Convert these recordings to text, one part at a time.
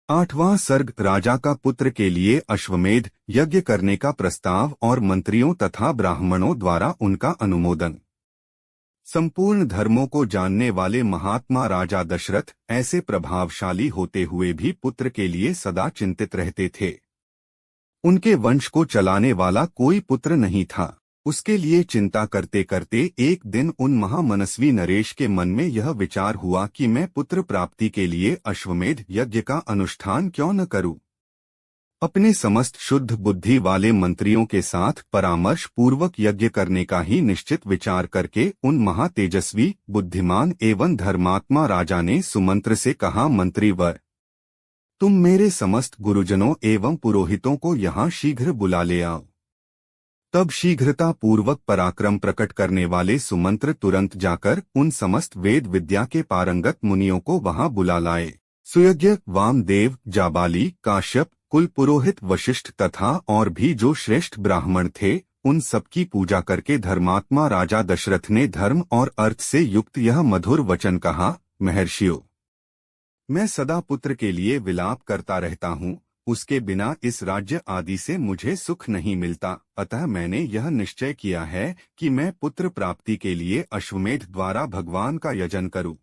8वां सर्ग राजा का पुत्र के लिए अश्वमेध यज्ञ करने का प्रस्ताव और मंत्रियों तथा ब्राह्मणों द्वारा उनका अनुमोदन। संपूर्ण धर्मों को जानने वाले महात्मा राजा दशरथ ऐसे प्रभावशाली होते हुए भी पुत्र के लिए सदा चिंतित रहते थे। उनके वंश को चलाने वाला कोई पुत्र नहीं था। उसके लिए चिंता करते करते एक दिन उन महामनस्वी नरेश के मन में यह विचार हुआ कि मैं पुत्र प्राप्ति के लिए अश्वमेध यज्ञ का अनुष्ठान क्यों न करूं। अपने समस्त शुद्ध बुद्धि वाले मंत्रियों के साथ परामर्श पूर्वक यज्ञ करने का ही निश्चित विचार करके उन महातेजस्वी बुद्धिमान एवं धर्मात्मा राजा ने सुमंत्र से कहा, मंत्रीवर, तुम मेरे समस्त गुरुजनों एवं पुरोहितों को यहाँ शीघ्र बुला ले आओ। तब शीघ्रता पूर्वक पराक्रम प्रकट करने वाले सुमंत्र तुरंत जाकर उन समस्त वेद विद्या के पारंगत मुनियों को वहां बुला लाए। सुयज्ञ, वामदेव, जाबाली, काश्यप, कुल पुरोहित वशिष्ठ तथा और भी जो श्रेष्ठ ब्राह्मण थे, उन सबकी पूजा करके धर्मात्मा राजा दशरथ ने धर्म और अर्थ से युक्त यह मधुर वचन कहा, महर्षियों, मैं सदा पुत्र के लिए विलाप करता रहता हूँ। उसके बिना इस राज्य आदि से मुझे सुख नहीं मिलता। अतः मैंने यह निश्चय किया है कि मैं पुत्र प्राप्ति के लिए अश्वमेध द्वारा भगवान का यजन करूं।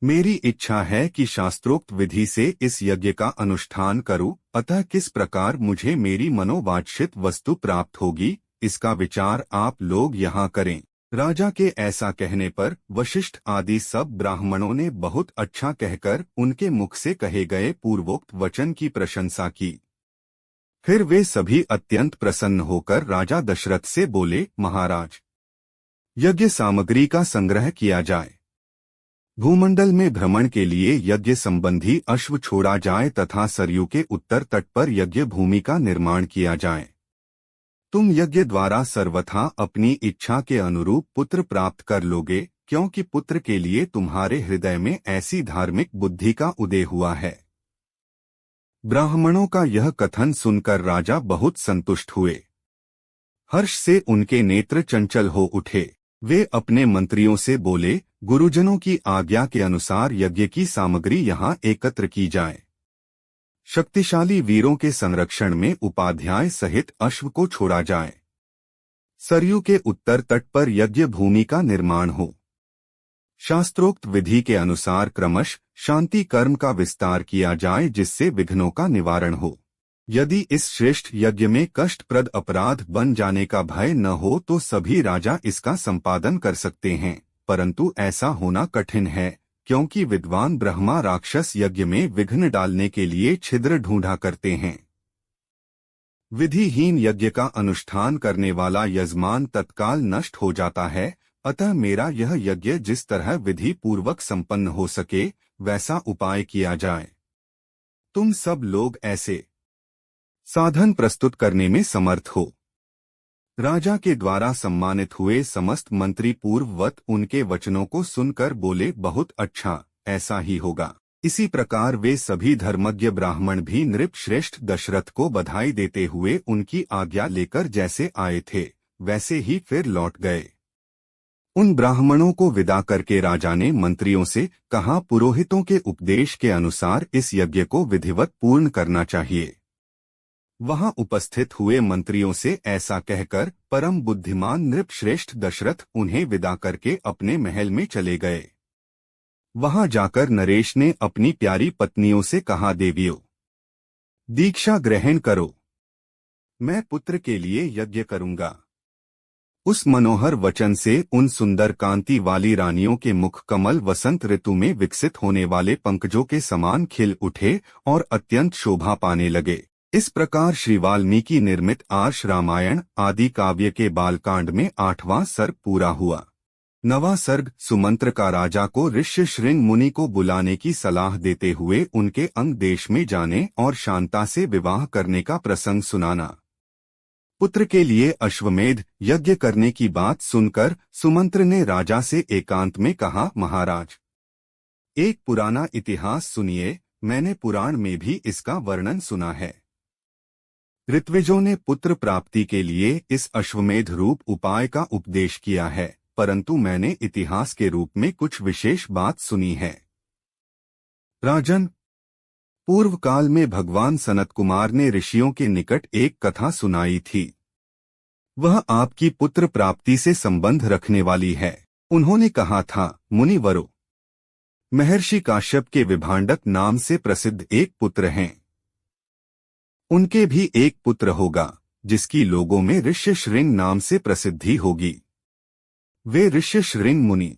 मेरी इच्छा है कि शास्त्रोक्त विधि से इस यज्ञ का अनुष्ठान करूं। अतः किस प्रकार मुझे मेरी मनोवांछित वस्तु प्राप्त होगी, इसका विचार आप लोग यहाँ करें। राजा के ऐसा कहने पर वशिष्ठ आदि सब ब्राह्मणों ने बहुत अच्छा कहकर उनके मुख से कहे गए पूर्वोक्त वचन की प्रशंसा की। फिर वे सभी अत्यंत प्रसन्न होकर राजा दशरथ से बोले, महाराज, यज्ञ सामग्री का संग्रह किया जाए। भूमंडल में भ्रमण के लिए यज्ञ संबंधी अश्व छोड़ा जाए तथा सरयू के उत्तर तट पर यज्ञ भूमि का निर्माण किया जाए। तुम यज्ञ द्वारा सर्वथा अपनी इच्छा के अनुरूप पुत्र प्राप्त कर लोगे, क्योंकि पुत्र के लिए तुम्हारे हृदय में ऐसी धार्मिक बुद्धि का उदय हुआ है। ब्राह्मणों का यह कथन सुनकर राजा बहुत संतुष्ट हुए। हर्ष से उनके नेत्र चंचल हो उठे। वे अपने मंत्रियों से बोले, गुरुजनों की आज्ञा के अनुसार यज्ञ की सामग्री यहाँ एकत्र की जाए। शक्तिशाली वीरों के संरक्षण में उपाध्याय सहित अश्व को छोड़ा जाए। सरयू के उत्तर तट पर यज्ञ भूमि का निर्माण हो। शास्त्रोक्त विधि के अनुसार क्रमश शांति कर्म का विस्तार किया जाए, जिससे विघ्नों का निवारण हो। यदि इस श्रेष्ठ यज्ञ में कष्टप्रद अपराध बन जाने का भय न हो तो सभी राजा इसका संपादन कर सकते हैं, परंतु ऐसा होना कठिन है, क्योंकि विद्वान ब्रह्मा राक्षस यज्ञ में विघ्न डालने के लिए छिद्र ढूंढा करते हैं। विधिहीन यज्ञ का अनुष्ठान करने वाला यजमान तत्काल नष्ट हो जाता है। अतः मेरा यह यज्ञ जिस तरह विधि पूर्वक संपन्न हो सके, वैसा उपाय किया जाए। तुम सब लोग ऐसे साधन प्रस्तुत करने में समर्थ हो। राजा के द्वारा सम्मानित हुए समस्त मंत्री पूर्ववत उनके वचनों को सुनकर बोले, बहुत अच्छा, ऐसा ही होगा। इसी प्रकार वे सभी धर्मज्ञ ब्राह्मण भी नृप श्रेष्ठ दशरथ को बधाई देते हुए उनकी आज्ञा लेकर जैसे आए थे वैसे ही फिर लौट गए। उन ब्राह्मणों को विदा करके राजा ने मंत्रियों से कहा, पुरोहितों के उपदेश के अनुसार इस यज्ञ को विधिवत पूर्ण करना चाहिए। वहां उपस्थित हुए मंत्रियों से ऐसा कहकर परम बुद्धिमान नृपश्रेष्ठ दशरथ उन्हें विदा करके अपने महल में चले गए। वहां जाकर नरेश ने अपनी प्यारी पत्नियों से कहा, देवियों, दीक्षा ग्रहण करो, मैं पुत्र के लिए यज्ञ करूंगा। उस मनोहर वचन से उन सुंदर कांति वाली रानियों के मुख कमल वसंत ऋतु में विकसित होने वाले पंकजों के समान खिल उठे और अत्यंत शोभा पाने लगे। इस प्रकार श्री वाल्मीकि निर्मित आर्ष रामायण आदि काव्य के बालकांड में 8वां सर्ग पूरा हुआ। 9वां सर्ग सुमंत्र का राजा को ऋष्य श्रृंग मुनि को बुलाने की सलाह देते हुए उनके अंग देश में जाने और शांता से विवाह करने का प्रसंग सुनाना। पुत्र के लिए अश्वमेध यज्ञ करने की बात सुनकर सुमंत्र ने राजा से एकांत में कहा, महाराज, एक पुराना इतिहास सुनिए, मैंने पुराण में भी इसका वर्णन सुना है। ऋत्विजों ने पुत्र प्राप्ति के लिए इस अश्वमेध रूप उपाय का उपदेश किया है, परंतु मैंने इतिहास के रूप में कुछ विशेष बात सुनी है। राजन, पूर्व काल में भगवान सनत कुमार ने ऋषियों के निकट एक कथा सुनाई थी। वह आपकी पुत्र प्राप्ति से संबंध रखने वाली है। उन्होंने कहा था, मुनिवरों, महर्षि काश्यप के विभांडक नाम से प्रसिद्ध एक पुत्र हैं। उनके भी एक पुत्र होगा जिसकी लोगों में ऋष्यशृंग नाम से प्रसिद्धि होगी। वे ऋष्यशृंग मुनि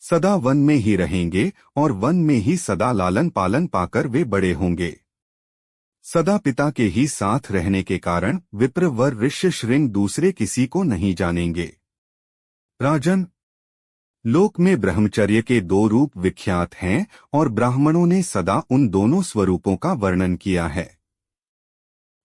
सदा वन में ही रहेंगे और वन में ही सदा लालन पालन पाकर वे बड़े होंगे। सदा पिता के ही साथ रहने के कारण विप्र वर ऋष्यशृंग दूसरे किसी को नहीं जानेंगे। राजन, लोक में ब्रह्मचर्य के दो रूप विख्यात हैं और ब्राह्मणों ने सदा उन दोनों स्वरूपों का वर्णन किया है।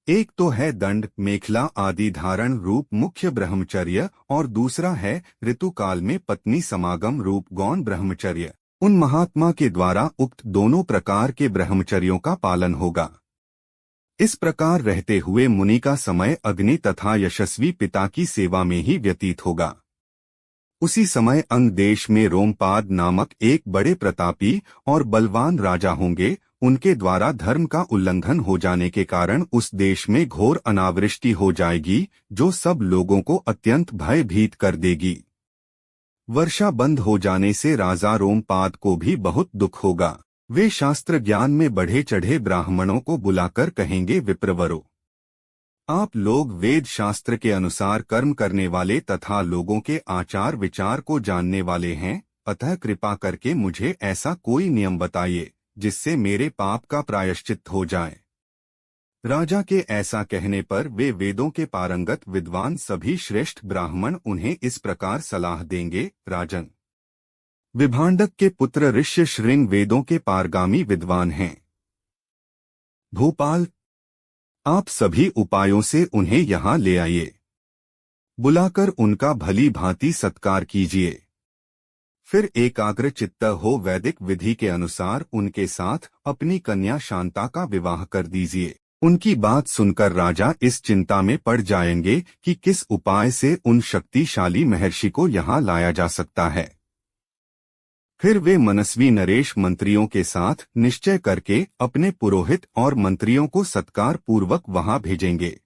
एक तो है दंड मेखला आदि धारण रूप मुख्य ब्रह्मचर्य और दूसरा है ऋतुकाल में पत्नी समागम रूप गौण ब्रह्मचर्य। उन महात्मा के द्वारा उक्त दोनों प्रकार के ब्रह्मचर्यों का पालन होगा। इस प्रकार रहते हुए मुनि का समय अग्नि तथा यशस्वी पिता की सेवा में ही व्यतीत होगा। उसी समय अंग देश में रोमपाद नामक एक बड़े प्रतापी और बलवान राजा होंगे। उनके द्वारा धर्म का उल्लंघन हो जाने के कारण उस देश में घोर अनावृष्टि हो जाएगी जो सब लोगों को अत्यंत भयभीत कर देगी। वर्षा बंद हो जाने से राजा रोमपाद को भी बहुत दुख होगा। वे शास्त्र ज्ञान में बढ़े चढ़े ब्राह्मणों को बुलाकर कहेंगे, विप्रवरों, आप लोग वेद शास्त्र के अनुसार कर्म करने वाले तथा लोगों के आचार विचार को जानने वाले हैं, अतः कृपा करके मुझे ऐसा कोई नियम बताइए जिससे मेरे पाप का प्रायश्चित हो जाए। राजा के ऐसा कहने पर वे वेदों के पारंगत विद्वान सभी श्रेष्ठ ब्राह्मण उन्हें इस प्रकार सलाह देंगे, राजन, विभांडक के पुत्र ऋष्यशृंग वेदों के पारगामी विद्वान हैं। भूपाल, आप सभी उपायों से उन्हें यहाँ ले आइए। बुलाकर उनका भली भांति सत्कार कीजिए। फिर एकाग्र चित्त हो वैदिक विधि के अनुसार उनके साथ अपनी कन्या शांता का विवाह कर दीजिए। उनकी बात सुनकर राजा इस चिंता में पड़ जाएंगे कि किस उपाय से उन शक्तिशाली महर्षि को यहाँ लाया जा सकता है। फिर वे मनस्वी नरेश मंत्रियों के साथ निश्चय करके अपने पुरोहित और मंत्रियों को सत्कार पूर्वक वहां भेजेंगे।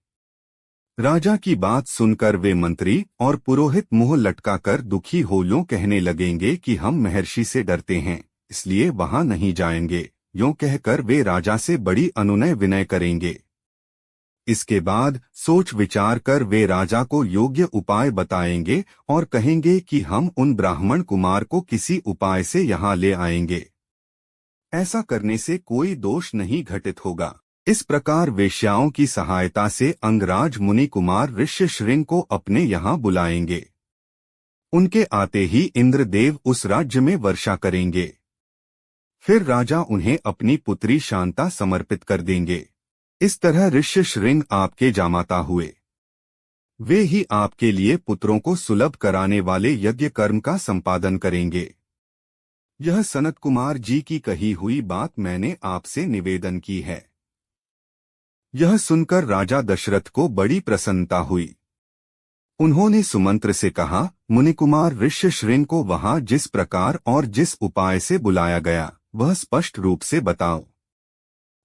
राजा की बात सुनकर वे मंत्री और पुरोहित मुंह लटकाकर दुखी हो यूं कहने लगेंगे कि हम महर्षि से डरते हैं, इसलिए वहां नहीं जाएंगे। यूं कहकर वे राजा से बड़ी अनुनय विनय करेंगे। इसके बाद सोच विचार कर वे राजा को योग्य उपाय बताएंगे और कहेंगे कि हम उन ब्राह्मण कुमार को किसी उपाय से यहाँ ले आएंगे। ऐसा करने से कोई दोष नहीं घटित होगा। इस प्रकार वेश्याओं की सहायता से अंगराज मुनि कुमार ऋष्यशृंग को अपने यहाँ बुलाएंगे। उनके आते ही इंद्रदेव उस राज्य में वर्षा करेंगे। फिर राजा उन्हें अपनी पुत्री शांता समर्पित कर देंगे। इस तरह ऋष्यशृंग आपके जामाता हुए। वे ही आपके लिए पुत्रों को सुलभ कराने वाले यज्ञ कर्म का संपादन करेंगे। यह सनत कुमार जी की कही हुई बात मैंने आपसे निवेदन की है। यह सुनकर राजा दशरथ को बड़ी प्रसन्नता हुई। उन्होंने सुमंत्र से कहा, मुनिकुमार ऋष्यशृंग को वहां जिस प्रकार और जिस उपाय से बुलाया गया वह स्पष्ट रूप से बताओ।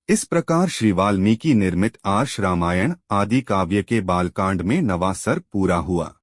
इस प्रकार श्री वाल्मीकि निर्मित आर्ष रामायण आदि काव्य के बालकांड में 9वां सर्ग पूरा हुआ।